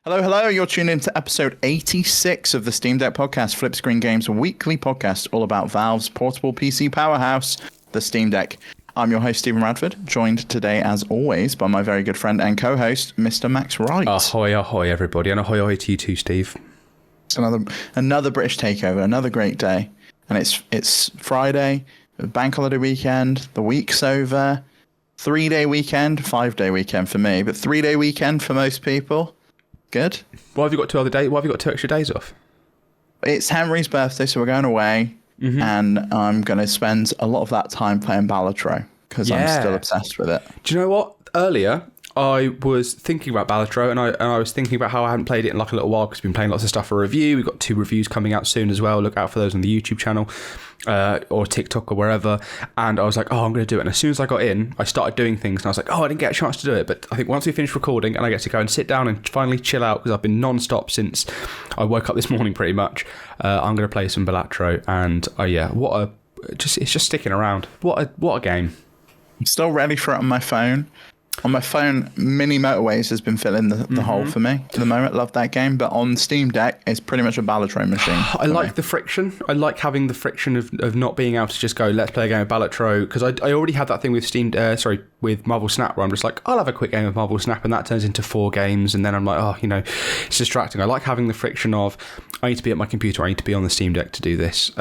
Hello, hello. You're tuned into episode 86 of the Steam Deck podcast, Flip Screen Games weekly podcast, all about Valve's portable PC powerhouse, the Steam Deck. I'm your host, Stephen Radford, joined today, as always, by my very good friend and co-host, Mr. Max Wright. Ahoy, ahoy, everybody, and ahoy, ahoy to you too, Steve. It's another British takeover, another great day, and it's Friday, bank holiday weekend, the week's over, 3-day weekend, 5-day weekend for me, but 3-day weekend for most people. Good. Why have you got 2 other days? Why have you got 2 extra days off? It's Henry's birthday, so we're going away, and I'm going to spend a lot of that time playing Balatro because I'm still obsessed with it. Do you know what? Earlier, I was thinking about Balatro, and I was thinking about how I hadn't played it in like a little while because I've been playing lots of stuff for review. We've got 2 reviews coming out soon as well. Look out for those on the YouTube channel or TikTok or wherever. And I was like, I'm going to do it. And as soon as I got in, I started doing things, and I was like, I didn't get a chance to do it. But I think once we finish recording and I get to go and sit down and finally chill out because I've been non-stop since I woke up this morning pretty much, I'm going to play some Balatro. And it's just sticking around. What a game. I'm still ready for it on my phone. On my phone, Mini Motorways has been filling the hole for me at the moment. Love that game. But on Steam Deck, it's pretty much a Balatro machine. I like the friction. I like having the friction of not being able to just go, let's play a game of Balatro. Because I already had that thing with with Marvel Snap where I'm just like, I'll have a quick game of Marvel Snap. And that turns into 4 games. And then I'm like, it's distracting. I like having the friction of, I need to be at my computer. I need to be on the Steam Deck to do this.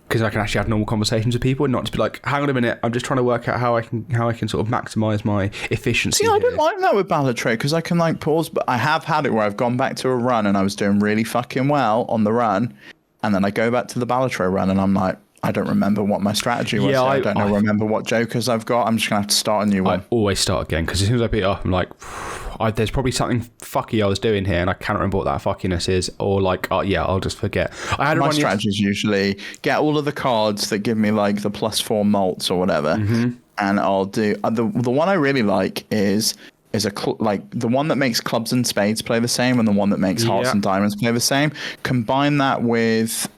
Because I can actually have normal conversations with people and not just be like, hang on a minute, I'm just trying to work out how I can sort of maximise my efficiency. See, I don't like that with Balatro because I can like pause, but I have had it where I've gone back to a run and I was doing really fucking well on the run, and then I go back to the Balatro run and I'm like, I don't remember what my strategy was. Yeah, I don't remember what jokers I've got. I'm just going to have to start a new one. I always start again because as soon as I pick it up, I'm like, there's probably something fucky I was doing here and I can't remember what that fuckiness is. Or like, I'll just forget. My strategy is usually get all of the cards that give me like the +4 malts or whatever. And I'll do... the one I really like is the one that makes clubs and spades play the same and the one that makes hearts and diamonds play the same. Combine that with...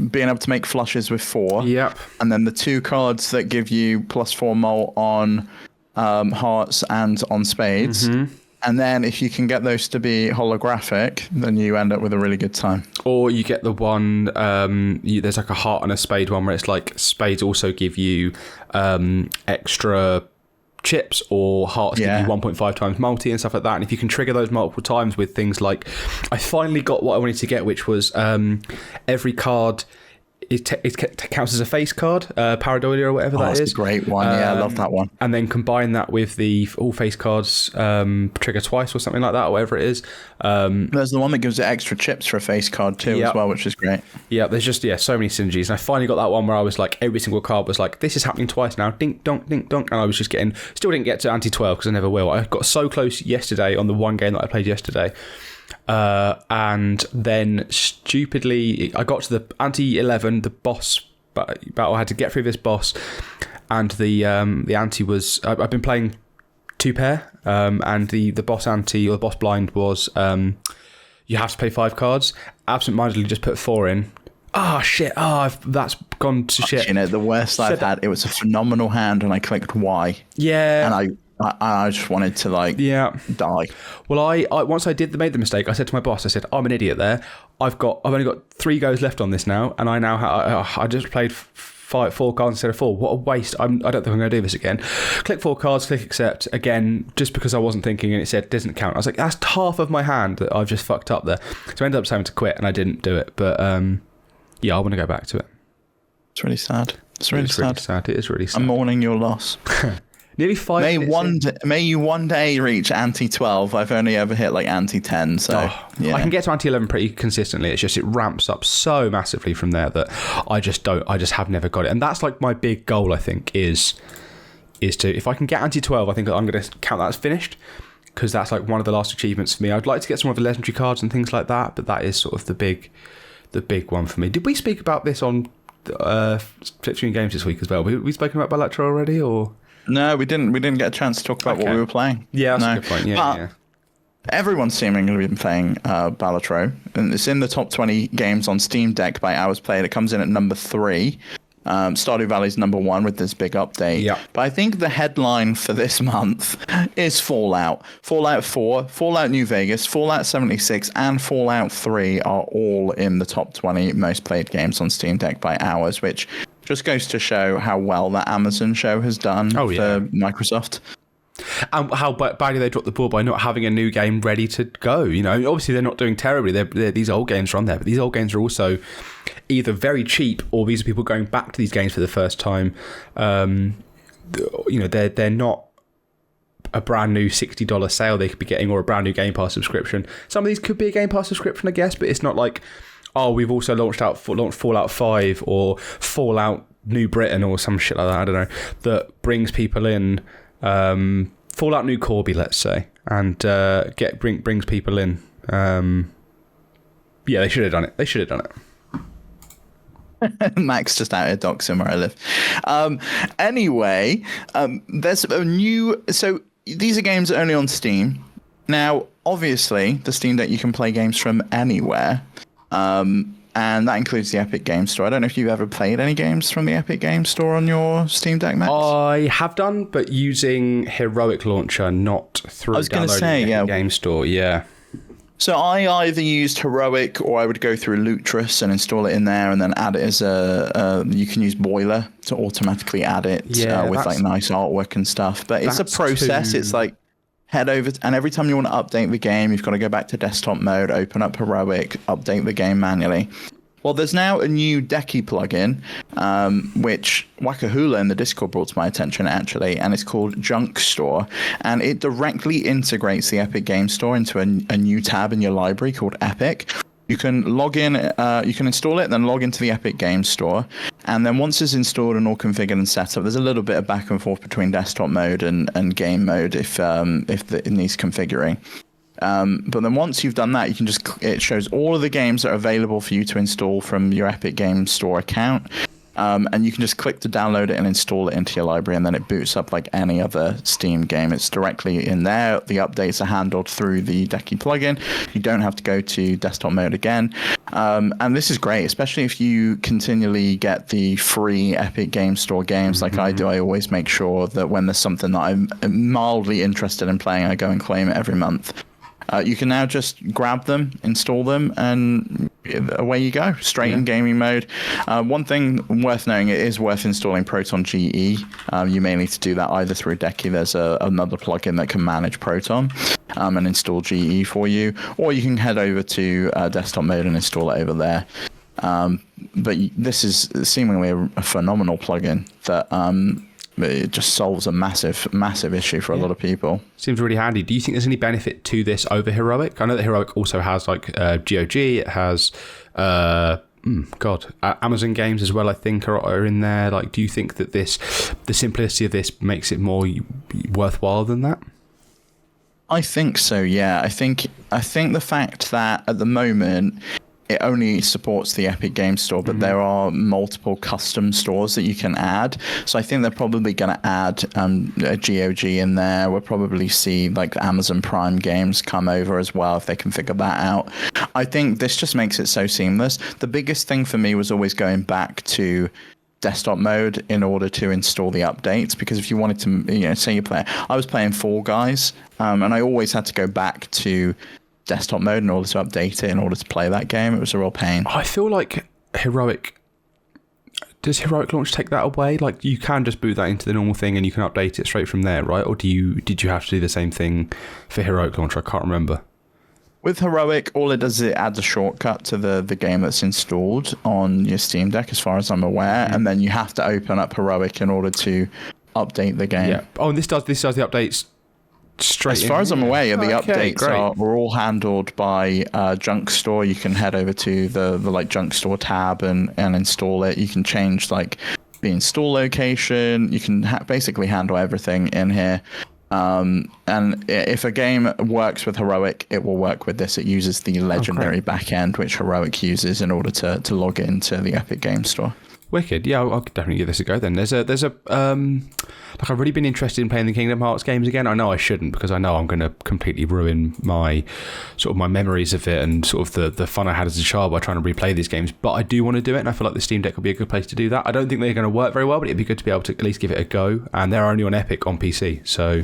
being able to make flushes with 4. Yep. And then the 2 cards that give you +4 mult on hearts and on spades. And then if you can get those to be holographic, then you end up with a really good time. Or you get the one, there's like a heart and a spade one where it's like spades also give you extra chips, or hearts give you 1.5 times multi and stuff like that. And if you can trigger those multiple times with things like, I finally got what I wanted to get, which was every card it counts as a face card, pareidolia or whatever that is. That's a great one. I love that one. And then combine that with the all face cards trigger twice or something like that, or whatever it is. There's the one that gives it extra chips for a face card too as well, which is great. Yeah, there's just so many synergies. And I finally got that one where I was like, every single card was like, this is happening twice now, dink donk, and I was just still didn't get to anti-12 because I never will. I got so close yesterday on the one game that I played yesterday. And then stupidly I got to the anti-11, the boss battle. I had to get through this boss, and the anti was I've been playing 2-pair, and the boss anti or the boss blind was you have to play 5 cards. Absent-mindedly just put 4 in. Shit. That's gone to shit. The worst I've had, it was a phenomenal hand and I clicked Y. Yeah. And I just wanted to die. Well, I once I made the mistake, I said to my boss, I said, I'm an idiot there. I've only got 3 goes left on this now, and I now I just played 4 cards instead of 4. What a waste. I don't think I'm going to do this again. Click 4 cards, click accept again, just because I wasn't thinking, and it said doesn't count. I was like, that's half of my hand that I've just fucked up there. So I ended up having to quit, and I didn't do it. But I want to go back to it. It's really sad. It's really sad. It is really sad. I'm mourning your loss. Nearly 5 minutes. May you one day reach anti-12. I've only ever hit like anti-10, so I can get to anti-11 pretty consistently. It's just it ramps up so massively from there that I just have never got it. And that's like my big goal, I think, is to, if I can get anti-12, I think I'm going to count that as finished, because that's like one of the last achievements for me. I'd like to get some of the legendary cards and things like that, but that is sort of the big one for me. Did we speak about this on Flip Screen Games this week as well? We spoken about Balatro already, or? No, we didn't. We didn't get a chance to talk about what we were playing. Yeah, that's a good point. Yeah. Everyone's seemingly been playing Balatro, and it's in the top 20 games on Steam Deck by hours played. It comes in at number 3. Stardew Valley's number one with this big update. Yeah. But I think the headline for this month is Fallout. Fallout 4, Fallout New Vegas, Fallout 76, and Fallout 3 are all in the top 20 most played games on Steam Deck by hours, which just goes to show how well that Amazon show has done for Microsoft. And how badly they dropped the ball by not having a new game ready to go. You know, obviously they're not doing terribly. These old games are on there, but these old games are also either very cheap or these are people going back to these games for the first time. You know, they're not a brand new $60 sale they could be getting or a brand new Game Pass subscription. Some of these could be a Game Pass subscription, I guess, but it's not like, oh, we've also launched Fallout 5 or Fallout New Britain or some shit like that. I don't know, that brings people in. Fallout New Corby, let's say, and brings people in. Yeah, they should have done it. Max just out here doxing where I live. Anyway, there's a new. So these are games only on Steam. Now, obviously, the Steam Deck you can play games from anywhere. And that includes the Epic Game Store. I don't know if you've ever played any games from the Epic Game Store on your Steam Deck, Max. I have done, but using Heroic Launcher, not through downloading the Epic Game Store. Yeah. So I either used Heroic or I would go through Lutris and install it in there and then add it as you can use Boiler to automatically add it with like nice artwork and stuff. But it's a process. It's like head over and every time you want to update the game, you've got to go back to desktop mode, open up Heroic, update the game manually. Well, there's now a new Decky plugin, which Wakahula in the Discord brought to my attention, actually, and it's called Junk Store. And it directly integrates the Epic Game Store into a new tab in your library called Epic. You can log in, you can install it, then log into the Epic Game Store. And then once it's installed and all configured and set up, there's a little bit of back and forth between desktop mode and game mode if it needs configuring. But then once you've done that, you can it shows all of the games that are available for you to install from your Epic Game Store account. And you can just click to download it and install it into your library, and then it boots up like any other Steam game. It's directly in there. The updates are handled through the Decky plugin. You don't have to go to desktop mode again. And this is great, especially if you continually get the free Epic Game Store games like I do. I always make sure that when there's something that I'm mildly interested in playing, I go and claim it every month. You can now just grab them, install them, and away you go, straight in gaming mode. One thing worth knowing, it is worth installing Proton GE. You may need to do that either through Decky. There's another plugin that can manage Proton and install GE for you, or you can head over to desktop mode and install it over there. But this is seemingly a phenomenal plugin that it just solves a massive issue for a lot of people. Seems really handy. Do you think there's any benefit to this over Heroic? I know that Heroic also has like GOG. It has Amazon games as well, I think, are in there. Like, do you think that the simplicity of this makes it more worthwhile than that? I think so, yeah. I think the fact that at the moment it only supports the Epic Game Store, but there are multiple custom stores that you can add. So I think they're probably going to add a GOG in there. We'll probably see like Amazon Prime games come over as well if they can figure that out. I think this just makes it so seamless. The biggest thing for me was always going back to desktop mode in order to install the updates, because if you wanted to, say I was playing Fall Guys, and I always had to go back to desktop mode in order to update it in order to play that game. It was a real pain. I feel like does Heroic Launch take that away? Like, you can just boot that into the normal thing and you can update it straight from there, right? Or did you have to do the same thing for Heroic Launch? I can't remember. With Heroic, all it does is it adds a shortcut to the game that's installed on your Steam Deck, as far as I'm aware, and then you have to open up Heroic in order to update the game. Yeah. Oh, and this does the updates straight. As far as I'm aware, the updates are all handled by Junk Store. You can head over to the like Junk Store tab and install it. You can change like the install location. You can basically handle everything in here. And if a game works with Heroic, it will work with this. It uses the legendary backend which Heroic uses in order to log into the Epic Game Store. Wicked. Yeah, I'll definitely give this a go then. There's a like I've really been interested in playing the Kingdom Hearts games again. I know I shouldn't because I know I'm going to completely ruin my memories of it and sort of the fun I had as a child by trying to replay these games. But I do want to do it, and I feel like the Steam Deck would be a good place to do that. I don't think they're going to work very well, but it'd be good to be able to at least give it a go. And they're only on Epic on PC, so.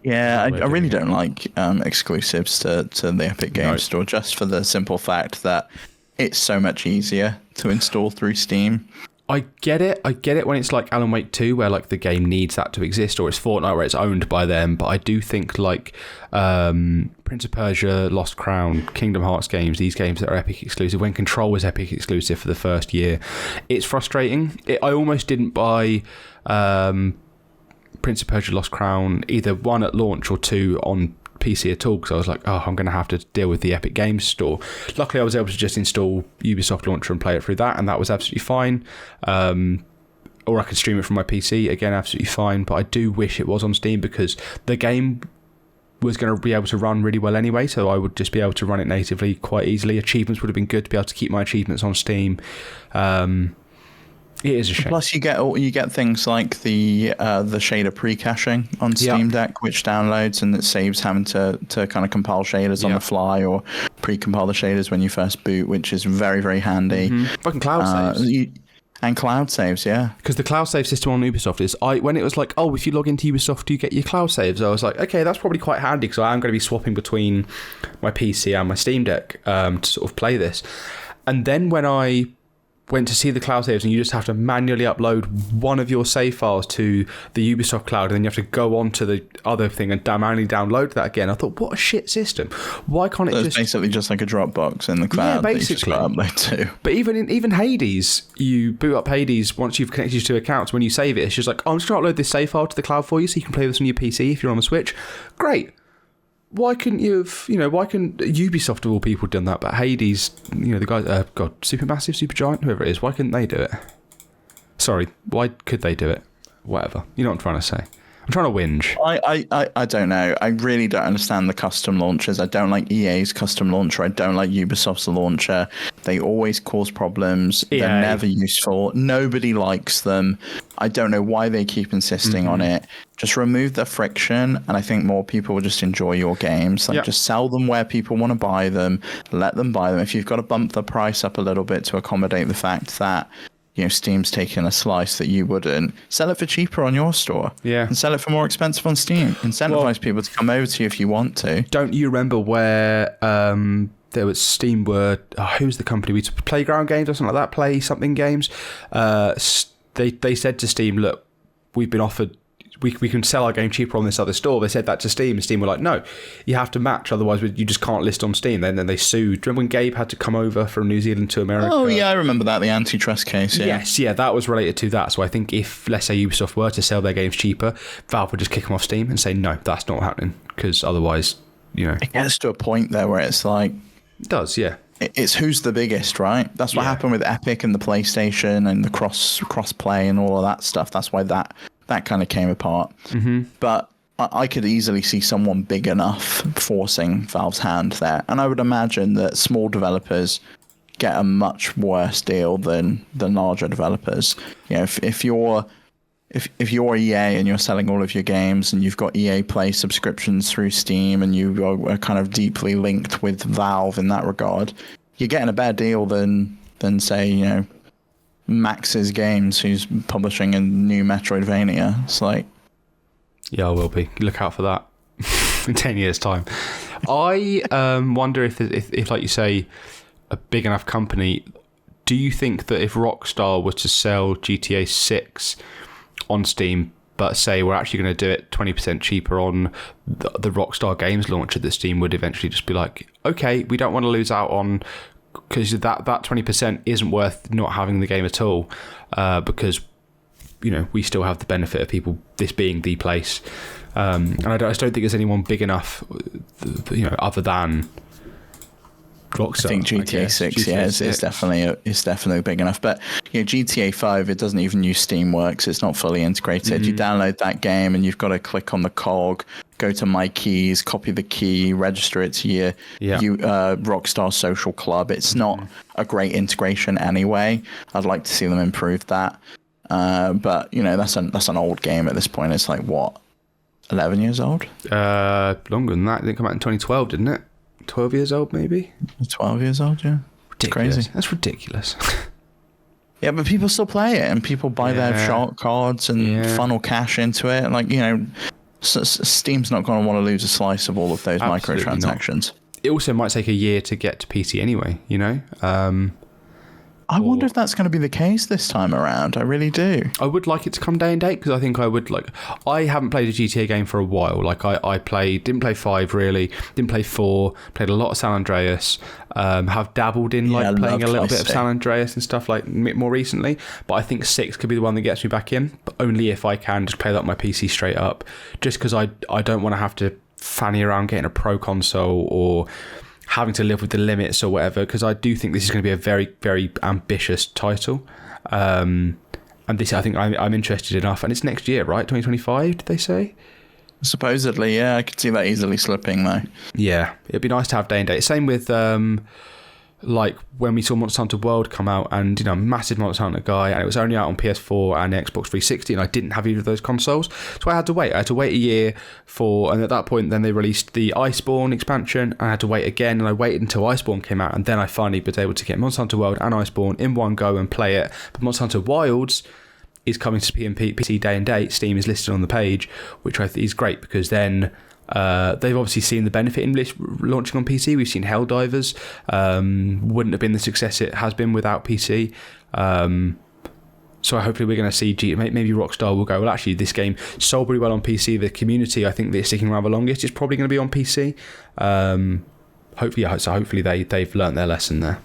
Yeah, I really don't like exclusives to the Epic Games Store, just for the simple fact that it's so much easier to install through Steam. I get it when it's like Alan Wake 2, where like the game needs that to exist, or it's Fortnite where it's owned by them. But I do think like Prince of Persia, Lost Crown, Kingdom Hearts games, these games that are Epic exclusive, when Control was Epic exclusive for the first year, it's frustrating. I almost didn't buy Prince of Persia, Lost Crown, either 1 at launch or 2 on PC at all, because I was like, I'm going to have to deal with the Epic Games Store. Luckily I was able to just install Ubisoft Launcher and play it through that, and that was absolutely fine. Or I could stream it from my PC, again absolutely fine. But I do wish it was on Steam, because the game was going to be able to run really well anyway, so I would just be able to run it natively quite easily. Achievements would have been good to be able to keep my achievements on Steam. It is a shame. Plus, you get things like the shader pre-caching on Steam Deck, which downloads, and it saves having to kind of compile shaders on the fly or pre-compile the shaders when you first boot, which is very, very handy. Fucking cloud saves. And cloud saves, yeah. Because the cloud save system on Ubisoft is, when it was like, if you log into Ubisoft, you get your cloud saves. I was like, okay, that's probably quite handy, because I am going to be swapping between my PC and my Steam Deck to sort of play this. And then when I went to see the cloud saves, and you just have to manually upload one of your save files to the Ubisoft cloud, and then you have to go on to the other thing and manually download that again. I thought, what a shit system. Why can't it just... It's basically just like a Dropbox in the cloud that you just upload to. But even Hades, you boot up Hades once you've connected your 2 accounts. When you save it, it's just like, I'm just going to upload this save file to the cloud for you so you can play this on your PC if you're on the Switch. Great. Why couldn't you have, why couldn't Ubisoft of all people done that? But Hades, the guys, Supermassive, Supergiant, whoever it is, why couldn't they do it? Sorry, why could they do it? Whatever. You know what I'm trying to say. I'm trying to whinge. I don't know. I really don't understand the custom launchers. I don't like EA's custom launcher. I don't like Ubisoft's launcher. They always cause problems. EA. They're never useful. Nobody likes them. I don't know why they keep insisting on it. Just remove the friction, and I think more people will just enjoy your games. Just sell them where people want to buy them. Let them buy them. If you've got to bump the price up a little bit to accommodate the fact that Steam's taking a slice that you wouldn't, sell it for cheaper on your store. Yeah. And sell it for more expensive on Steam. Incentivize people to come over to you if you want to. Don't you remember where there was Steam were, who's the company? We took Playground Games or something like that, Play Something Games. They said to Steam, look, we've been offered, we can sell our game cheaper on this other store. They said that to Steam, and Steam were like, no, you have to match, otherwise you just can't list on Steam. Then they sued. Remember when Gabe had to come over from New Zealand to America? Oh yeah, I remember that, the antitrust case. Yeah. Yes, yeah, that was related to that. So I think if, let's say, Ubisoft were to sell their games cheaper, Valve would just kick them off Steam and say, no, that's not happening, because otherwise, it gets to a point there where it's like, it does, yeah. It's who's the biggest, right? That's what happened with Epic and the PlayStation and the cross play and all of that stuff. That's why that kind of came apart. But I could easily see someone big enough forcing Valve's hand there, and I would imagine that small developers get a much worse deal than larger developers. If you're EA and you're selling all of your games and you've got EA Play subscriptions through Steam and you are kind of deeply linked with Valve in that regard, you're getting a better deal than say, Max's Games, who's publishing a new Metroidvania. It's like... Yeah, I will be. Look out for that in 10 years' time. I wonder if, like you say, a big enough company, do you think that if Rockstar was to sell GTA 6... on Steam, but say we're actually going to do it 20% cheaper on the Rockstar Games launcher, that Steam would eventually just be like, okay, we don't want to lose out on, because that 20% isn't worth not having the game at all, because we still have the benefit of people, this being the place, and I just don't think there's anyone big enough, other than Rockstar. I think GTA 6 is definitely big enough. But GTA 5, it doesn't even use Steamworks. It's not fully integrated. You download that game and you've got to click on the cog go to My Keys, copy the key, register it to your Rockstar Social Club. It's not a great integration anyway. I'd like to see them improve that. But that's an old game at this point. It's like, what, 11 years old? Longer than that. It didn't come out in 2012, didn't it? 12 years old, maybe? 12 years old, yeah. It's crazy. That's ridiculous. Yeah, but people still play it, and people buy their shark cards and funnel cash into it. Like, Steam's not going to want to lose a slice of all of those microtransactions. It also might take a year to get to PC anyway, I wonder if that's going to be the case this time around. I really do. I would like it to come day and date, because I think I would I haven't played a GTA game for a while. Like I didn't play 5 really, didn't play 4, played a lot of San Andreas, have dabbled in playing a little bit of San Andreas and stuff like more recently. But I think 6 could be the one that gets me back in, but only if I can just play that on my PC straight up. Just because I don't want to have to fanny around getting a pro console or having to live with the limits or whatever, because I do think this is going to be a very, very ambitious title. And this, I think I'm interested enough. And it's next year, right? 2025, did they say? Supposedly, yeah. I could see that easily slipping, though. Yeah, it'd be nice to have day and date. Same with when we saw Monster Hunter World come out, and massive Monster Hunter guy, and it was only out on PS4 and Xbox 360, and I didn't have either of those consoles, so I had to wait a year and at that point then they released the Iceborne expansion, and I had to wait again, and I waited until Iceborne came out, and then I finally was able to get Monster Hunter World and Iceborne in one go and play it. But Monster Hunter Wilds is coming to PC day and date. Steam is listed on the page, which I think is great, because then they've obviously seen the benefit in launching on PC. We've seen Helldivers. Wouldn't have been the success it has been without PC. So hopefully we're going to see maybe Rockstar will go, well, actually this game sold pretty well on PC. The community, I think they're sticking around the longest, is probably going to be on PC. Hopefully they've learnt their lesson there.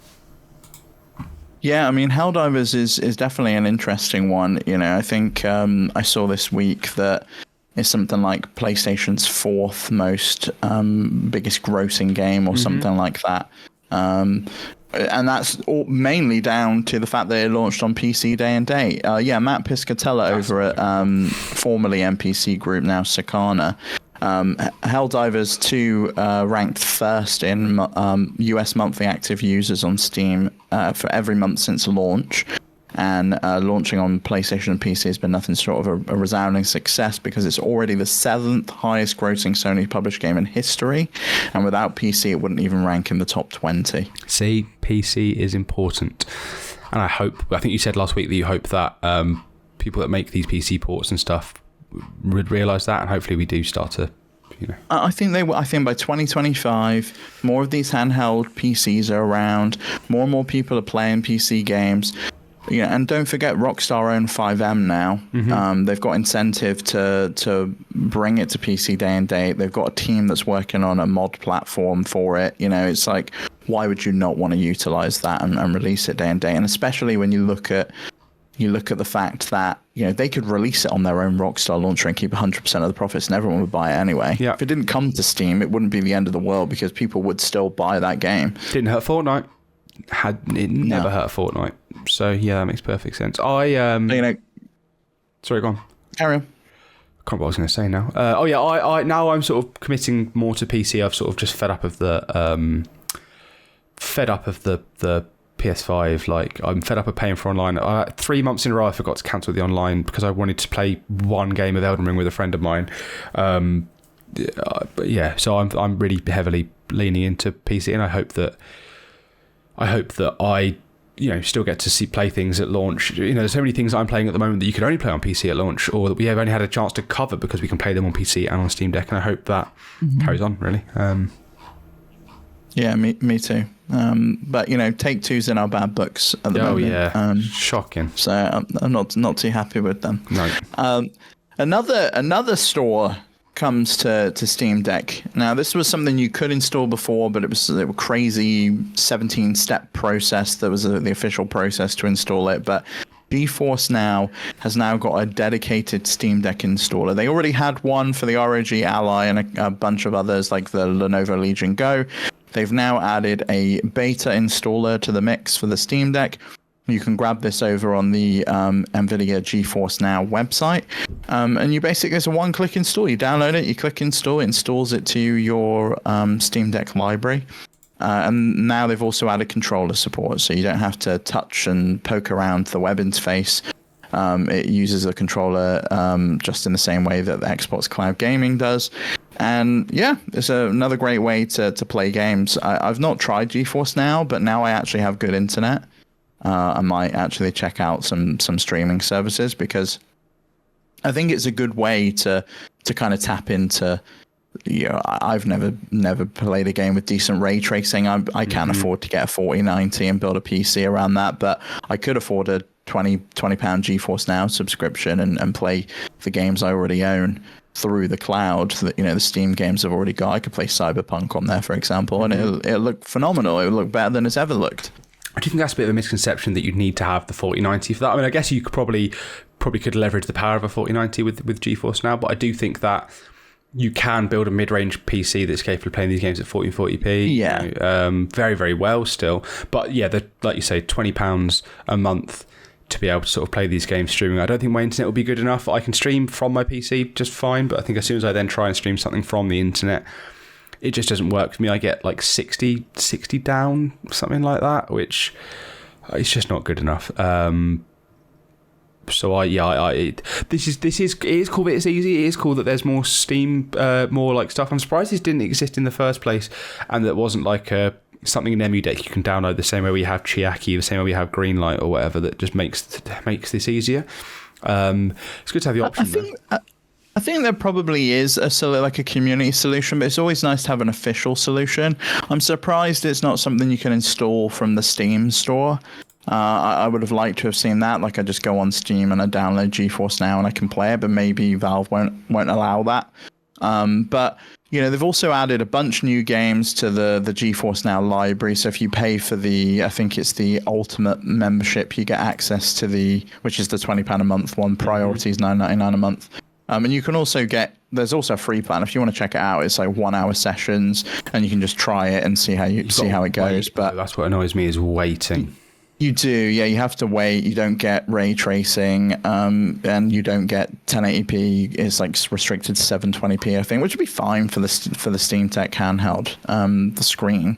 Yeah, I mean, Helldivers is definitely an interesting one. I think I saw this week that it's something like PlayStation's 4th most biggest grossing game or something like that. And that's all mainly down to the fact that it launched on PC day and date. Matt Piscatella over at formerly NPC Group, now Sakana. Helldivers 2 ranked first in US monthly active users on Steam for every month since launch. And launching on PlayStation and PC has been nothing short of a resounding success, because it's already the 7th highest grossing Sony published game in history, and without PC it wouldn't even rank in the top 20. See, PC is important, and I think you said last week that you hope that people that make these PC ports and stuff would realise that, and hopefully we do start to. I think by 2025, more of these handheld PCs are around, more and more people are playing PC games. Yeah, and don't forget Rockstar own 5M now. They've got incentive to bring it to PC day and date. They've got a team that's working on a mod platform for it. It's like, why would you not want to utilize that and release it day and date? And especially when you look at the fact that they could release it on their own Rockstar launcher and keep 100% of the profits, and everyone would buy it anyway. Yeah. If it didn't come to Steam, it wouldn't be the end of the world, because people would still buy that game. Didn't hurt Fortnite. Never hurt Fortnite. So yeah, that makes perfect sense. Sorry, go on. Carry on. I can't remember what I was going to say now. I now I'm sort of committing more to PC. I've sort of just fed up of the PS5. Like, I'm fed up of paying for online. 3 months in a row I forgot to cancel the online because I wanted to play one game of Elden Ring with a friend of mine. But yeah, so I'm really heavily leaning into PC, and I hope that I still get to play things at launch. There's so many things I'm playing at the moment that you could only play on PC at launch, or that we have only had a chance to cover because we can play them on PC and on Steam Deck, and I hope that carries on, really. Yeah, me too. But Take-Two's in our bad books at the moment. Oh yeah, shocking. So I'm not too happy with them. No. Another store comes to Steam Deck. Now, this was something you could install before, but it was a crazy 17-step process that was the official process to install it. But GeForce Now has now got a dedicated Steam Deck installer. They already had one for the ROG Ally and a bunch of others like the Lenovo Legion Go. They've now added a beta installer to the mix for the Steam Deck. You can grab this over on the NVIDIA GeForce Now website. And you basically, it's a one-click install. You download it, you click install, it installs it to your Steam Deck library. And now they've also added controller support, so you don't have to touch and poke around the web interface. It uses a controller just in the same way that the Xbox Cloud Gaming does. And yeah, it's another great way to play games. I've not tried GeForce Now, but now I actually have good internet. I might actually check out some streaming services, because I think it's a good way to kind of tap into. I've never played a game with decent ray tracing. I can't afford to get a 4090 and build a PC around that, but I could afford a £20 GeForce Now subscription and play the games I already own through the cloud. The Steam games I've already got. I could play Cyberpunk on there, for example, and it'll look phenomenal. It'll look better than it's ever looked. I do think that's a bit of a misconception that you'd need to have the 4090 for that. I mean, I guess you could probably could leverage the power of a 4090 with GeForce Now, but I do think that you can build a mid-range PC that's capable of playing these games at 1440p. Yeah. Very, very well still. But yeah, like you say, £20 a month to be able to sort of play these games streaming. I don't think my internet will be good enough. I can stream from my PC just fine, but I think as soon as I then try and stream something from the internet, it just doesn't work for me. I get like 60 down, something like that, which it's just not good enough. So it is cool that it's easy. It is cool that there's more Steam, more like stuff. I'm surprised this didn't exist in the first place, and that wasn't like something in EmuDeck you can download the same way we have Chiaki, the same way we have Greenlight or whatever, that just makes this easier. It's good to have the option. I think there probably is a community solution, but it's always nice to have an official solution. I'm surprised it's not something you can install from the Steam store. I would have liked to have seen that. Like, I just go on Steam and I download GeForce Now and I can play it, but maybe Valve won't allow that. But they've also added a bunch of new games to the GeForce Now library. So if you pay for I think it's the Ultimate membership, you get access to which is the £20 a month one. Priority is $9.99 a month. And you can also there's also a free plan. If you want to check it out, it's like 1 hour sessions, and you can just try it and see how it goes. But that's what annoys me, is waiting. You do, yeah. You have to wait. You don't get ray tracing, and you don't get 1080p. It's like restricted to 720p, I think, which would be fine for the Steam Deck handheld, the screen,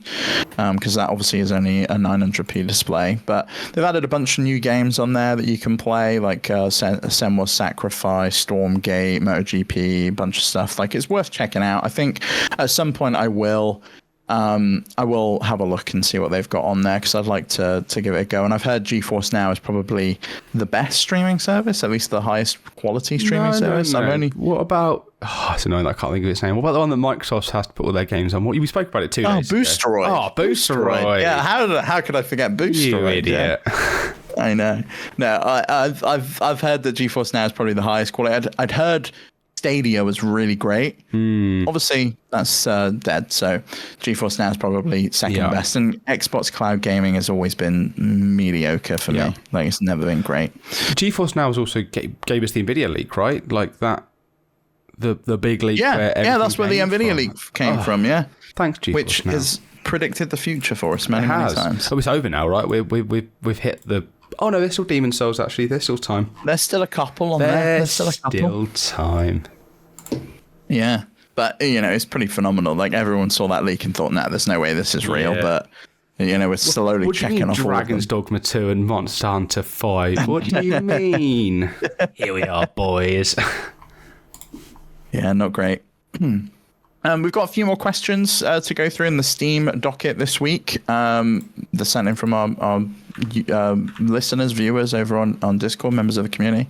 because that obviously is only a 900p display. But they've added a bunch of new games on there that you can play, like Senwa's Sacrifice, Stormgate, MotoGP, a bunch of stuff. Like, it's worth checking out. I think at some point I will have a look and see what they've got on there, because I'd like to give it a go. And I've heard GeForce Now is probably the best streaming service, at least the highest quality streaming service. No. What about... it's annoying that I can't think of its name. What about the one that Microsoft has to put all their games on? We spoke about it 2 days ago. Boosteroid. Oh, Boosteroid. Yeah, how could I forget Boosteroid? You idiot. Yeah. I know. No, I've heard that GeForce Now is probably the highest quality. I'd heard Stadia was really great. Obviously, that's dead. So GeForce Now is probably second best. And Xbox Cloud Gaming has always been mediocre for me. Like, it's never been great. GeForce Now was also gave us the NVIDIA leak, right? Like that, the big leak. Yeah, that's where the NVIDIA leak came from. Yeah, thanks, GeForce which Now. Has predicted the future for us many times. Oh, it's over now, right? We've hit the... Oh no, there's still Demon Souls. Actually, there's still time. There's still a couple on there. There's still a couple. Time. Yeah, but it's pretty phenomenal. Like, everyone saw that leak and thought, "Nah, there's no way this is real." But we're slowly checking off Dragon's Dogma 2 and Monster Hunter 5. What do you mean? Here we are, boys. Yeah, not great. We've got a few more questions to go through in the Steam docket this week. They're sent in from our listeners, viewers over on Discord, members of the community.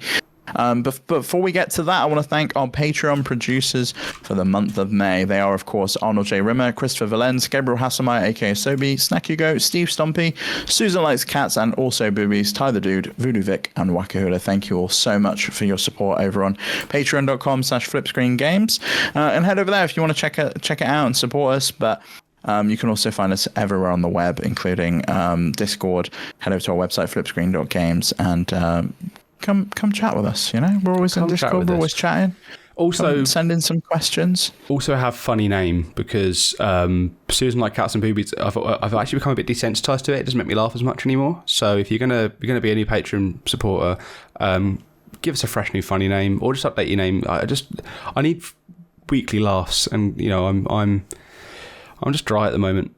But before we get to that, I want to thank our Patreon producers for the month of May. They are, of course, Arnold J. Rimmer, Christopher Valens, Gabriel Hasselmeyer, aka Sobi, Snack Hugo, Steve Stumpy, Susan Likes Cats, and also Boobies, Ty the Dude, Voodoo Vic, and Wakahula. Thank you all so much for your support over on patreon.com/flipscreengames. And head over there if you want to check it out and support us. But you can also find us everywhere on the web, including Discord. Head over to our website, flipscreen.games, and come chat with us. We're always in Discord. We're always chatting. Also, send in some questions. Also have funny name, because Susan Like Cats and Boobies, I've actually become a bit desensitized to it. It doesn't make me laugh as much anymore. So if you're gonna be a new Patreon supporter, give us a fresh new funny name, or just update your name. I need weekly laughs, and I'm just dry at the moment.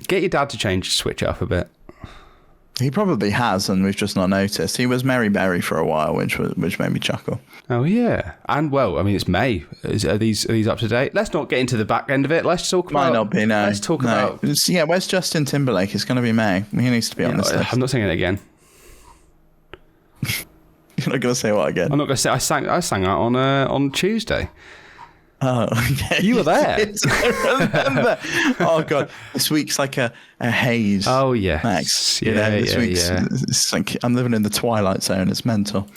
Get your dad to switch it up a bit. He probably has, and we've just not noticed. He was Mary Berry for a while, which made me chuckle. Oh yeah, and it's May. Are these up to date? Let's not get into the back end of it. Let's talk about. Might not be. No. Let's talk about. Yeah, where's Justin Timberlake? It's going to be May. He needs to be on this list. I'm not saying it again. You're not going to say what again? I'm not going to say. I sang out on Tuesday. Oh, okay. You were there. I remember. Oh god, this week's like a haze. Oh yeah, Max. This week's it's like I'm living in the twilight zone. It's mental.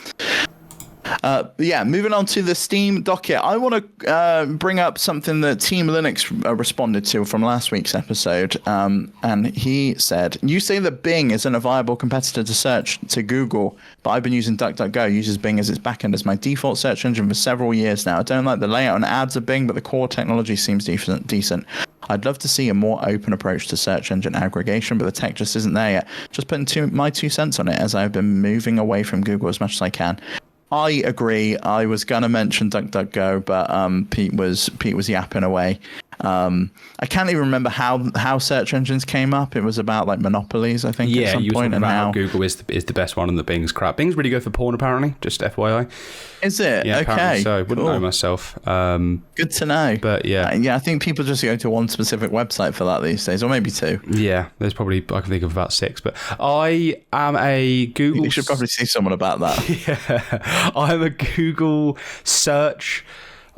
Moving on to the Steam docket. I want to bring up something that Team Linux responded to from last week's episode. And he said, you say that Bing isn't a viable competitor to search to Google, but I've been using DuckDuckGo, uses Bing as its backend as my default search engine for several years now. I don't like the layout and ads of Bing, but the core technology seems decent. I'd love to see a more open approach to search engine aggregation, but the tech just isn't there yet. Just putting my 2 cents on it, as I've been moving away from Google as much as I can. I agree. I was gonna mention DuckDuckGo, but Pete was yapping away. I can't even remember how search engines came up. It was about like monopolies, I think. Yeah, at some you point, were and talking about how how Google is the best one, and the Bing's crap. Bing's really good for porn, apparently. Just FYI. Is it? Yeah, okay. So I wouldn't know myself. Good to know. But yeah, I think people just go to one specific website for that these days, or maybe two. Yeah, there's probably, I can think of about 6. But I am a Google. You should probably see someone about that. Yeah, I'm a Google search.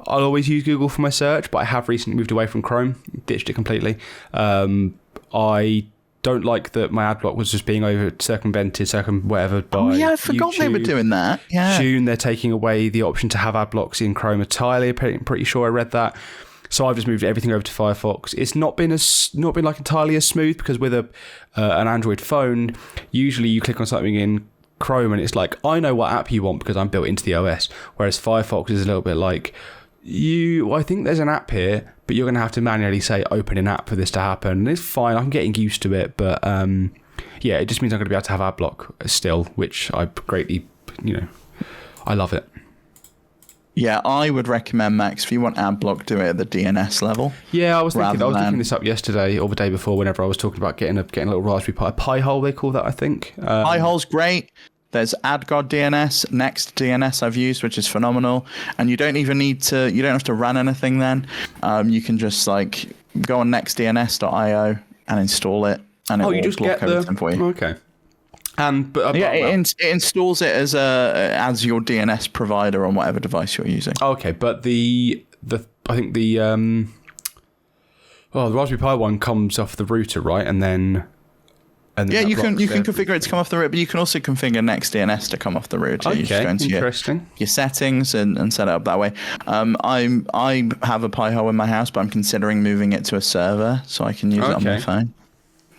I'll always use Google for my search, but I have recently moved away from Chrome, ditched it completely. I don't like that my ad block was just being circumvented by I forgot YouTube. they were doing that. Yeah. June, they're taking away the option to have ad blocks in Chrome entirely. I'm pretty sure I read that. So I've just moved everything over to Firefox. It's not been like entirely as smooth, because with an Android phone, usually you click on something in Chrome and it's like, I know what app you want because I'm built into the OS. Whereas Firefox is a little bit like, I think there's an app here, but you're going to have to manually say open an app for this to happen. And it's fine. I'm getting used to it. But it just means I'm going to be able to have ad block still, which I greatly, I love it. Yeah, I would recommend, Max, if you want ad block, do it at the DNS level. Yeah, I was looking this up yesterday or the day before, whenever I was talking about getting a little Raspberry Pi, Pi-hole they call that, I think. Pi-hole's great. There's AdGod DNS, Next DNS I've used, which is phenomenal. And you don't have to run anything then. You can just go on nextdns.io and install it, and it will just block everything for you. Okay. It installs it as your DNS provider on whatever device you're using. Okay, but the Raspberry Pi one comes off the router, right? And then you can configure it to come off the router, but you can also configure NextDNS to come off the router. Okay, you just go into your settings and set it up that way. I have a Pi-hole in my house, but I'm considering moving it to a server so I can use it on my phone.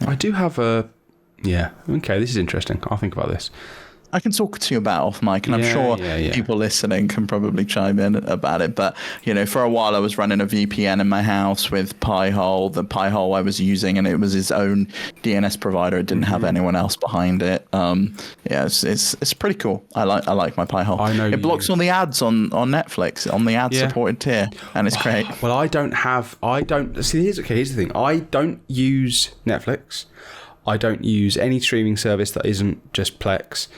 I do have a. Yeah. Okay. This is interesting. I'll think about this. I can talk to you about off mic, and I'm sure people listening can probably chime in about it. But, for a while I was running a VPN in my house with Pi-hole, the Pi-hole I was using, and it was its own DNS provider. It didn't have anyone else behind it. It's pretty cool. I like my Pi-hole. It blocks all the ads on Netflix, on the ad-supported tier, and it's great. Well, here's the thing. I don't use Netflix. I don't use any streaming service that isn't just Plex.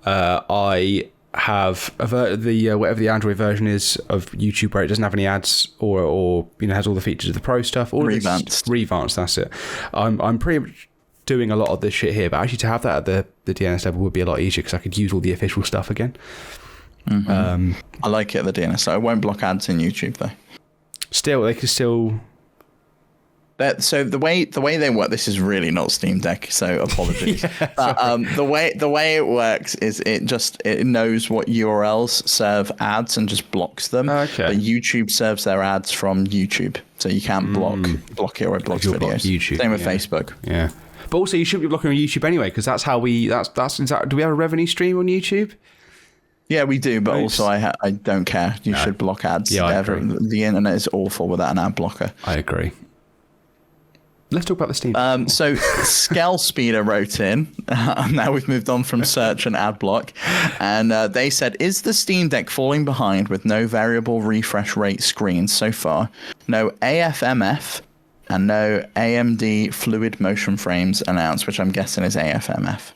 I have whatever the Android version is of YouTube, where it doesn't have any ads or has all the features of the Pro stuff. Revanced, that's it. I'm pretty much doing a lot of this shit here, but actually to have that at the DNS level would be a lot easier, because I could use all the official stuff again. Mm-hmm. I like it at the DNS, so I won't block ads in YouTube though. They can still. So the way they work, this is really not Steam Deck, so apologies. But the way it works is it knows what URLs serve ads and just blocks them. Okay. But YouTube serves their ads from YouTube, so you can't block it, or it blocks videos. YouTube, Same with Facebook. Yeah, but also you shouldn't be blocking on YouTube anyway, because that's how that's exactly. Do we have a revenue stream on YouTube? Yeah, we do, but also I don't care. You should block ads. Yeah, I agree. The internet is awful without an ad blocker. I agree. Let's talk about the Steam. So Skell Speeder wrote in. Now we've moved on from search and ad block, and they said, "Is the Steam Deck falling behind with no variable refresh rate screens so far? No AFMF and no AMD fluid motion frames announced," which I'm guessing is AFMF.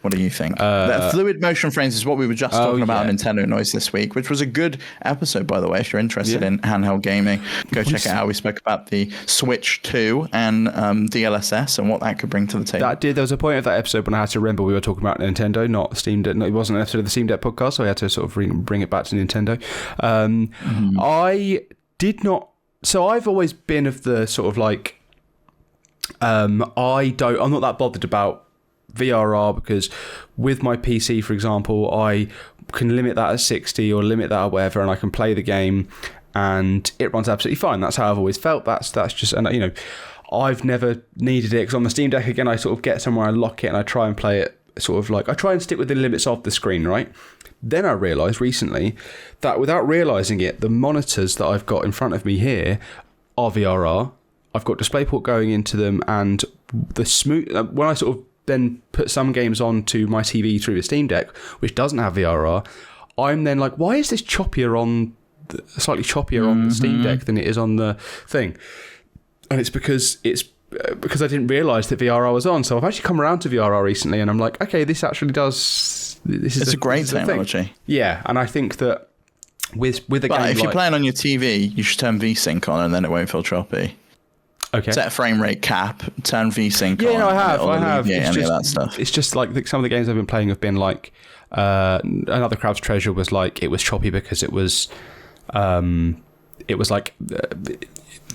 What do you think? Fluid motion frames is what we were just talking about on Nintendo Noise this week, which was a good episode, by the way. If you're interested in handheld gaming, go check it out. We spoke about the Switch 2 and DLSS and what that could bring to the table. There was a point of that episode when I had to remember we were talking about Nintendo, not Steam Deck. No, it wasn't an episode of the Steam Deck podcast, so I had to sort of bring it back to Nintendo. I did not... So I've always been of the sort of like... I'm not that bothered about VRR, because with my PC, for example, I can limit that at 60 or limit that at whatever, and I can play the game and it runs absolutely fine. That's how I've always felt. That's just, and you know, I've never needed it, because on the Steam Deck, again, I sort of get somewhere, I lock it and I try and play it sort of like, I try and stick with the limits of the screen, right? Then I realised recently that without realising it, the monitors that I've got in front of me here are VRR. I've got DisplayPort going into them, and the smooth, when I sort of then put some games onto my TV through the Steam Deck, which doesn't have VRR, I'm then like, why is this slightly choppier on the Steam Deck than it is on the thing? And it's because I didn't realise that VRR was on. So I've actually come around to VRR recently, and I'm like, okay, this actually does. It's a great technology. Yeah, and I think that with a game, if you're playing on your TV, you should turn VSync on, and then it won't feel choppy. Okay. Set a frame rate cap, turn VSync on. Yeah, I have. That stuff. It's just like some of the games I've been playing have been like, Another Crowd's Treasure was like, it was choppy because it was like,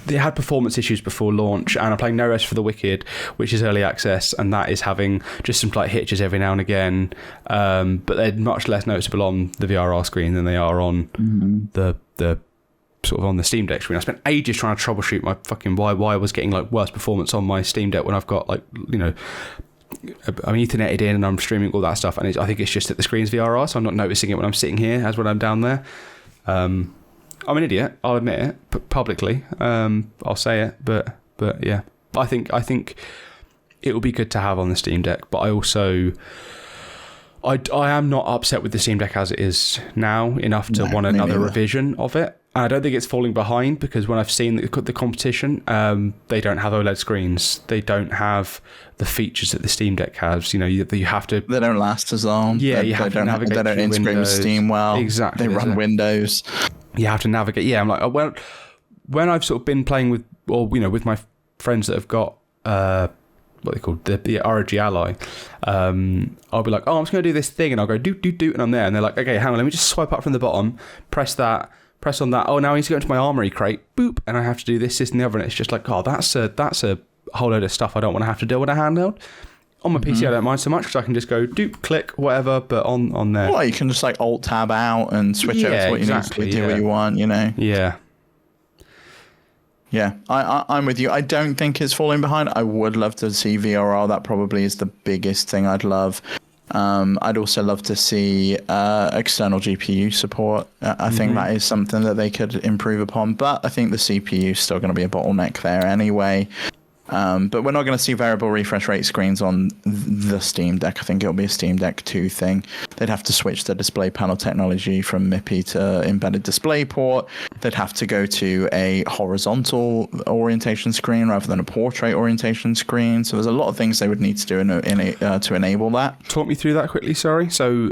they had performance issues before launch, and I'm playing No Rest for the Wicked, which is early access, and that is having just some slight hitches every now and again, but they're much less noticeable on the VRR screen than they are on the sort of on the Steam Deck screen. I spent ages trying to troubleshoot my fucking why I was getting like worse performance on my Steam Deck when I've got like, you know, I'm Etherneted in and I'm streaming all that stuff, and I think it's just that the screen's VRR, so I'm not noticing it when I'm sitting here as when I'm down there. I'm an idiot, I'll admit it publicly. I'll say it, but yeah, I think it will be good to have on the Steam Deck, but I also I am not upset with the Steam Deck as it is now enough to want another revision of it. And I don't think it's falling behind, because when I've seen the competition, they don't have OLED screens. They don't have the features that the Steam Deck has. You know, you have to... They don't last as long. Yeah, you have to navigate. They don't integrate with Steam well. Exactly. They run Windows. You have to navigate. Yeah, I'm like, well, when I've sort of been playing with, or you know, with my friends that have got what they call the ROG Ally, I'll be like, oh, I'm just going to do this thing, and I'll go do, and I'm there, and they're like, okay, hang on, let me just swipe up from the bottom, press on that. Oh, now I need to go into my armory crate. Boop, and I have to do this, and the other, and it's just like, oh, that's a whole load of stuff I don't want to have to deal with a handheld. On my PC, I don't mind so much, because I can just go doop, click, whatever. But on there, well, you can just like Alt Tab out and switch over to what you need to do what you want. You know. Yeah. Yeah, I'm with you. I don't think it's falling behind. I would love to see VRR. That probably is the biggest thing I'd love. I'd also love to see external GPU support. I think that is something that they could improve upon, but I think the CPU is still going to be a bottleneck there anyway. But we're not going to see variable refresh rate screens on the Steam Deck. I think it'll be a Steam Deck 2 thing. They'd have to switch the display panel technology from MIPI to embedded DisplayPort. They'd have to go to a horizontal orientation screen rather than a portrait orientation screen. So there's a lot of things they would need to do to enable that. Talk me through that quickly, sorry. So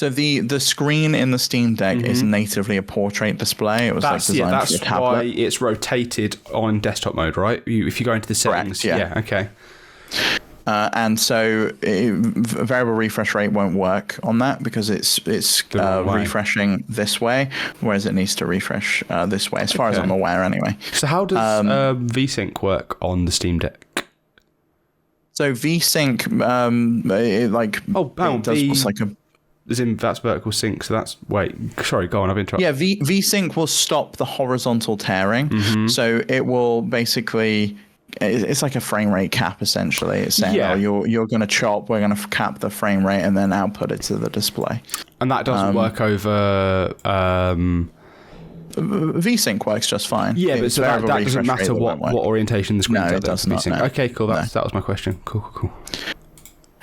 the screen in the Steam Deck is natively a portrait display. It was designed for a tablet. That's why it's rotated on desktop mode, right? If you go into the settings. Correct, yeah. Okay. And so variable refresh rate won't work on that, because it's refreshing this way, whereas it needs to refresh this way, as far as I'm aware anyway. So how does VSync work on the Steam Deck? So VSync, what's like a... As in, that's vertical sync, so that's... Wait, sorry, go on, I've interrupted. Yeah, VSync will stop the horizontal tearing. So it will basically it's like a frame rate cap essentially. It's saying, Yeah. you're going to chop, we're going to cap the frame rate and then output it to the display. And that doesn't work over. VSync works just fine. Yeah, but so that doesn't matter what orientation the screen's at. No, it does not. No. Okay, cool. That was my question. Cool.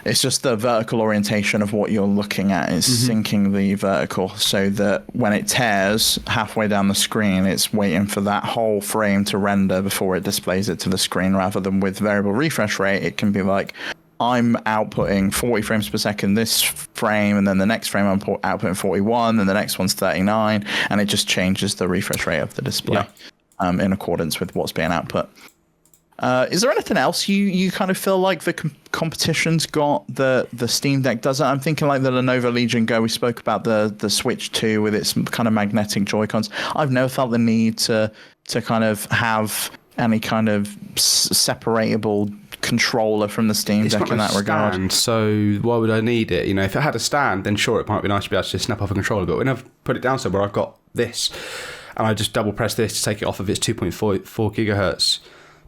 It's just the vertical orientation of what you're looking at is syncing the vertical so that when it tears halfway down the screen, it's waiting for that whole frame to render before it displays it to the screen, rather than with variable refresh rate, it can be like, I'm outputting 40 frames per second this frame, and then the next frame I'm outputting 41, and the next one's 39, and it just changes the refresh rate of the display in accordance with what's being output. Is there anything else you kind of feel like the competition's got the Steam Deck doesn't? I'm thinking like the Lenovo Legion Go. We spoke about the Switch 2 with its kind of magnetic Joy-Cons. I've never felt the need to kind of have any kind of separatable controller from the Steam Deck in that regard. Stand, so why would I need it? You know, if it had a stand, then sure, it might be nice to be able to just snap off a controller. But when I've put it down somewhere, I've got this, and I just double press this to take it off of its 2.4 gigahertz.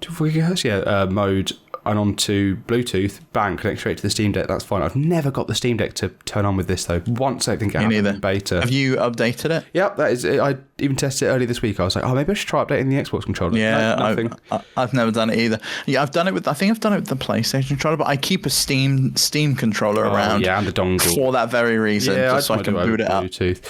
2.4 gigahertz, mode, and onto Bluetooth, bang, connect straight to the Steam Deck. That's fine. I've never got the Steam Deck to turn on with this though. Once I think I have in beta. Have you updated it? Yep, that is. I even tested it earlier this week. I was like, maybe I should try updating the Xbox controller. Yeah, no, nothing. I've never done it either. Yeah, I think I've done it with the PlayStation controller, but I keep a Steam controller around. Yeah, and a dongle for that very reason, just so I can boot it up. Bluetooth.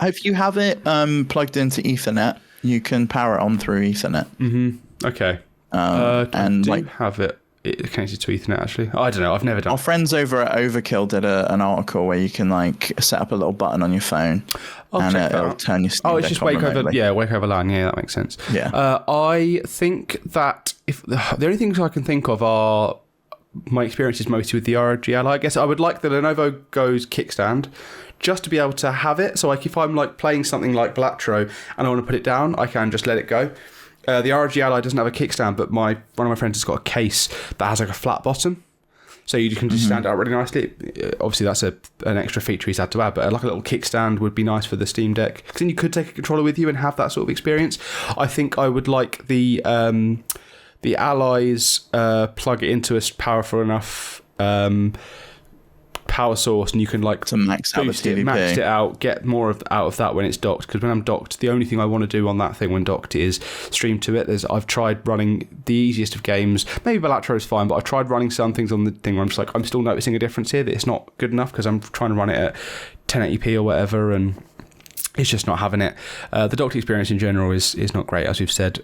If you have it plugged into Ethernet, you can power it on through Ethernet. Okay. And I do have it connected to Ethernet, actually. I don't know. I've never done. Our friends over at Overkill did an article where you can like set up a little button on your phone, and it'll turn your Steam Deck it's just on wake over. remotely. Yeah, wake over LAN. Yeah, that makes sense. Yeah. I think that if the only things I can think of are my experiences mostly with the ROG Ally. I guess I would like the Lenovo Go's kickstand, just to be able to have it. So like if I'm like playing something like Balatro and I want to put it down, I can just let it go. The ROG Ally doesn't have a kickstand, but one of my friends has got a case that has like a flat bottom. So you can just stand it up really nicely. Obviously that's an extra feature he's had to add, but like a little kickstand would be nice for the Steam Deck. Because then you could take a controller with you and have that sort of experience. I think I would like the Ally's plug it into a powerful enough power source, and you can like to max out the TDP. Max it out, get more out of that when it's docked. Because when I'm docked, the only thing I want to do on that thing when docked is stream to it. I've tried running the easiest of games. Maybe Balatro is fine, but I've tried running some things on the thing where I'm just like, I'm still noticing a difference here, that it's not good enough because I'm trying to run it at 1080p or whatever, and it's just not having it. The docked experience in general is not great, as we've said.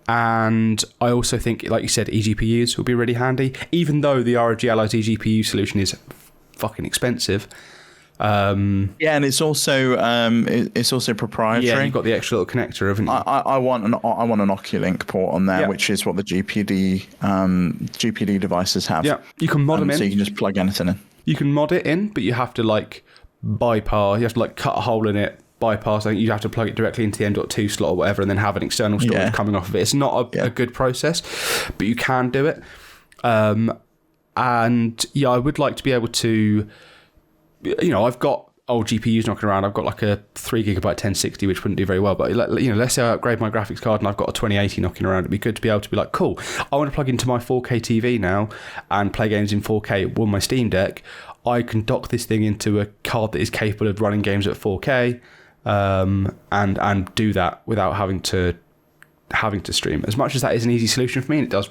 And I also think, like you said, eGPUs will be really handy, even though the ROG Ally's eGPU solution is fucking expensive. And it's also proprietary. Yeah, you've got the extra little connector, haven't you? I want an Oculink port on there, which is what the GPD devices have. Yeah, you can mod them in, so you can just plug anything in. You can mod it in, but you have to like bypass. You have to like cut a hole in it. Bypass, I think you have to plug it directly into the M.2 slot or whatever, and then have an external storage coming off of it. It's not a good process, but you can do it. And yeah, I would like to be able to, I've got old GPUs knocking around. I've got like a 3 GB 1060, which wouldn't do very well. But let's say I upgrade my graphics card and I've got a 2080 knocking around. It'd be good to be able to be like, cool, I want to plug into my 4K TV now and play games in 4K on my Steam Deck. I can dock this thing into a card that is capable of running games at 4K. And do that without having to stream. As much as that is an easy solution for me, and it does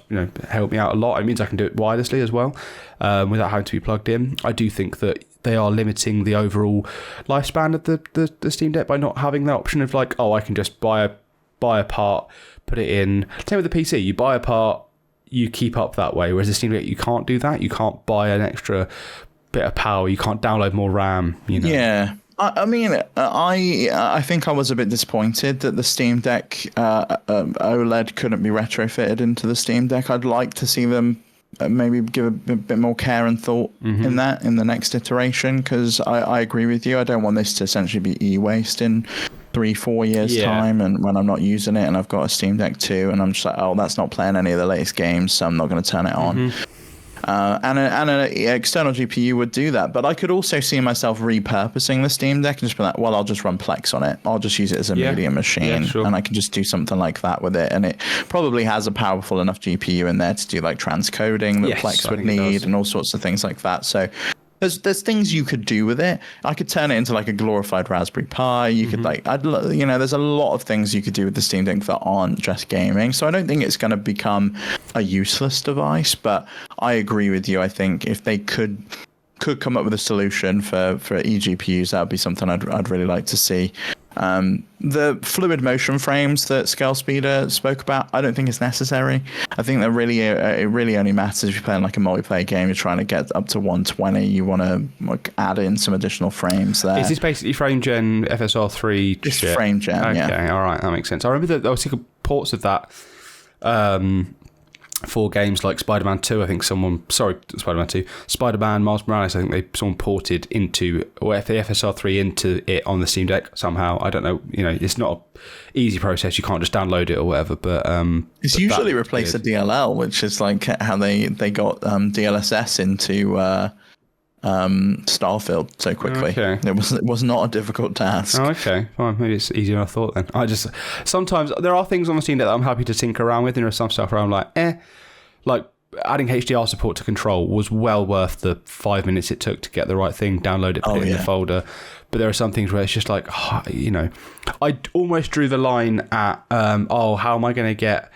help me out a lot. It means I can do it wirelessly as well, without having to be plugged in. I do think that they are limiting the overall lifespan of the Steam Deck by not having the option of like, I can just buy a part, put it in. Same with the PC. You buy a part, you keep up that way. Whereas the Steam Deck, you can't do that. You can't buy an extra bit of power. You can't download more RAM. Yeah. I mean, I think I was a bit disappointed that the Steam Deck OLED couldn't be retrofitted into the Steam Deck. I'd like to see them maybe give a bit more care and thought in the next iteration, because I agree with you. I don't want this to essentially be e-waste in 3-4 years time, and when I'm not using it and I've got a Steam Deck 2 and I'm just like, that's not playing any of the latest games, so I'm not going to turn it on. And an external GPU would do that. But I could also see myself repurposing the Steam Deck and just be like, well, I'll just run Plex on it. I'll just use it as a media machine, and I can just do something like that with it. And it probably has a powerful enough GPU in there to do like transcoding that Plex would need and all sorts of things like that. So there's things you could do with it. I could turn it into like a glorified Raspberry Pi. You could there's a lot of things you could do with the Steam Deck that aren't just gaming. So I don't think it's going to become a useless device, but I agree with you. I think if they could come up with a solution for eGPUs, that would be something I'd really like to see. The fluid motion frames that ScaleSpeeder spoke about, I don't think it's necessary. I think that it really only matters if you're playing like a multiplayer game, you're trying to get up to 120, you want to like add in some additional frames there. Is this basically frame gen FSR 3? Just frame gen, Okay, all right, that makes sense. I remember that there was ports of that for games like Spider-Man 2, I think Spider-Man 2, Spider-Man, Miles Morales, I think someone ported into, or the FSR 3 into it on the Steam Deck somehow. I don't know, it's not an easy process, you can't just download it or whatever, but it's usually replaced a DLL, which is like how they got DLSS into Starfield so quickly. Okay. It was not a difficult task. Oh, okay, fine. Maybe it's easier than I thought then. Sometimes there are things on the Steam Deck that I'm happy to tinker around with, and there are some stuff where I'm like, like adding HDR support to Control was well worth the 5 minutes it took to get the right thing, download it, put it in the folder. But there are some things where it's just like, I almost drew the line at, how am I going to get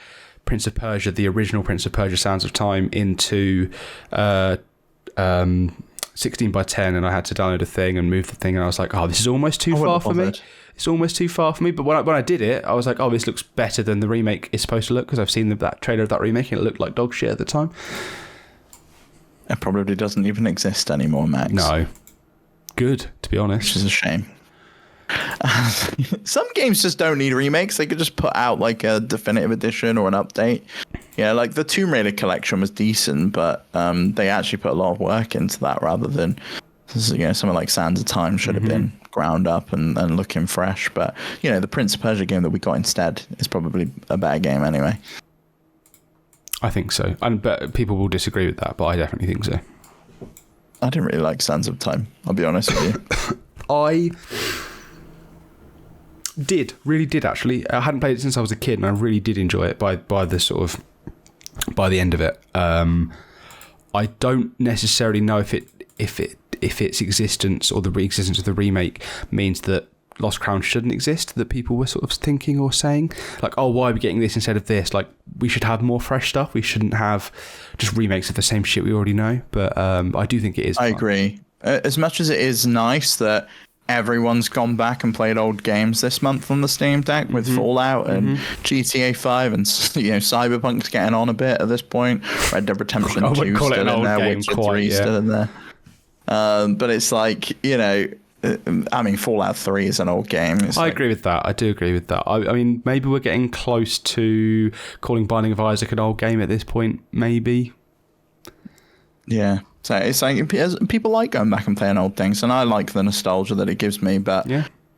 Prince of Persia, the original Prince of Persia Sands of Time, into 16:10, and I had to download a thing and move the thing, and I was like, this is almost too far for me. It's almost too far for me. But when I did it, I was like, this looks better than the remake is supposed to look, because I've seen that trailer of that remake and it looked like dog shit at the time. It probably doesn't even exist anymore, Max. No. Good, to be honest. Which is a shame. Some games just don't need remakes. They could just put out like a definitive edition or an update. Yeah, like the Tomb Raider collection was decent, but they actually put a lot of work into that rather than, something like Sands of Time should have been ground up and looking fresh. But the Prince of Persia game that we got instead is probably a better game anyway. I think so, but people will disagree with that, but I definitely think so. I didn't really like Sands of Time, I'll be honest with you. I really did actually. I hadn't played it since I was a kid, and I really did enjoy it by the end of it. I don't necessarily know if its existence or the existence of the remake means that Lost Crown shouldn't exist, that people were sort of thinking or saying, like, why are we getting this instead of this? Like, we should have more fresh stuff. We shouldn't have just remakes of the same shit we already know. But I do think it is fun. I agree. As much as it is nice that everyone's gone back and played old games this month on the Steam Deck with Fallout and GTA 5 and Cyberpunk's getting on a bit at this point. Red Dead Redemption 2 still in there, Witcher 3 still in there. But it's like, Fallout 3 is an old game. I agree with that. I do agree with that. I mean, maybe we're getting close to calling Binding of Isaac an old game at this point, maybe. Yeah. So it's like people like going back and playing old things, and I like the nostalgia that it gives me, but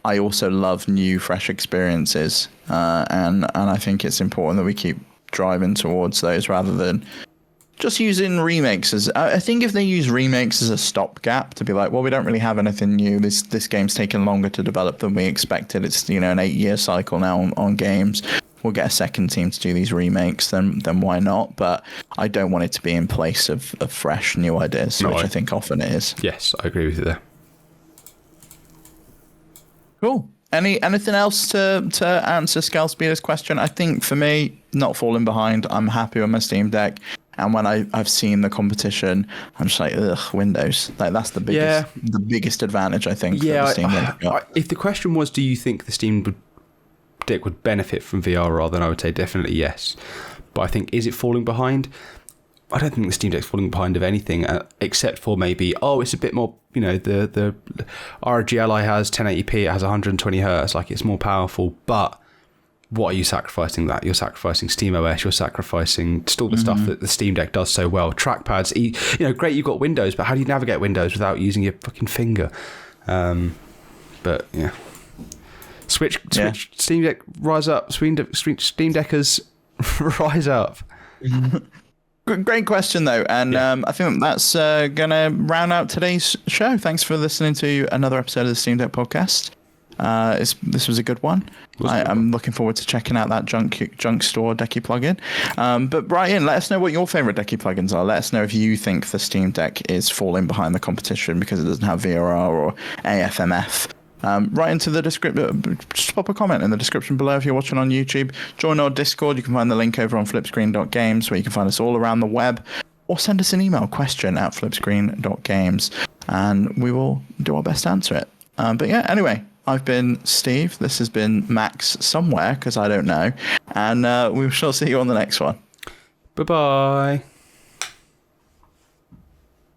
I also love new, fresh experiences, and I think it's important that we keep driving towards those rather than just using remakes as. I think if they use remakes as a stopgap to be like, well, we don't really have anything new. This game's taken longer to develop than we expected. It's an 8-year cycle now on games. We'll get a second team to do these remakes, then why not? But I don't want it to be in place of fresh new ideas, which I think often it is. Yes, I agree with you there. Cool. Anything else to answer ScaleSpeeder's question? I think for me, not falling behind. I'm happy with my Steam Deck. And when I've seen the competition, I'm just like, Windows. Like that's the biggest advantage I think. Yeah, the Steam Deck got. If the question was, do you think the Steam Deck would benefit from VR, then I would say definitely yes. But I think, is it falling behind? I don't think the Steam Deck's falling behind of anything, except for maybe, it's a bit more, the ROG Ally has 1080p, it has 120 hertz, like it's more powerful, but what are you sacrificing that? You're sacrificing SteamOS, you're sacrificing just all the stuff that the Steam Deck does so well. Trackpads, great you've got Windows, but how do you navigate Windows without using your fucking finger? But yeah. Switch, Steam Deck, rise up. Steam Deckers, rise up. great question though, and I think that's gonna round out today's show. Thanks for listening to another episode of the Steam Deck podcast. This was a good one. I'm looking forward to checking out that junk store Decky plugin. But write in, let us know what your favorite Decky plugins are. Let us know if you think the Steam Deck is falling behind the competition because it doesn't have VRR or AFMF. Right into the description, just pop a comment in the description below if you're watching on YouTube. Join our Discord. You can find the link over on flipscreen.games, where you can find us all around the web, or send us an email, question@flipscreen.games, and we will do our best to answer it. But yeah, anyway, I've been Steve. This has been Max somewhere, because I don't know. And we shall see you on the next one. Bye-bye.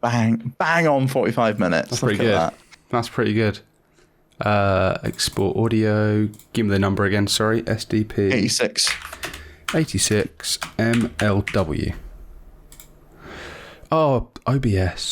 Bang on 45 minutes. That's pretty good. That's pretty good. Export audio. Give me the number again, sorry. SDP. 86. 86 MLW. Oh, OBS.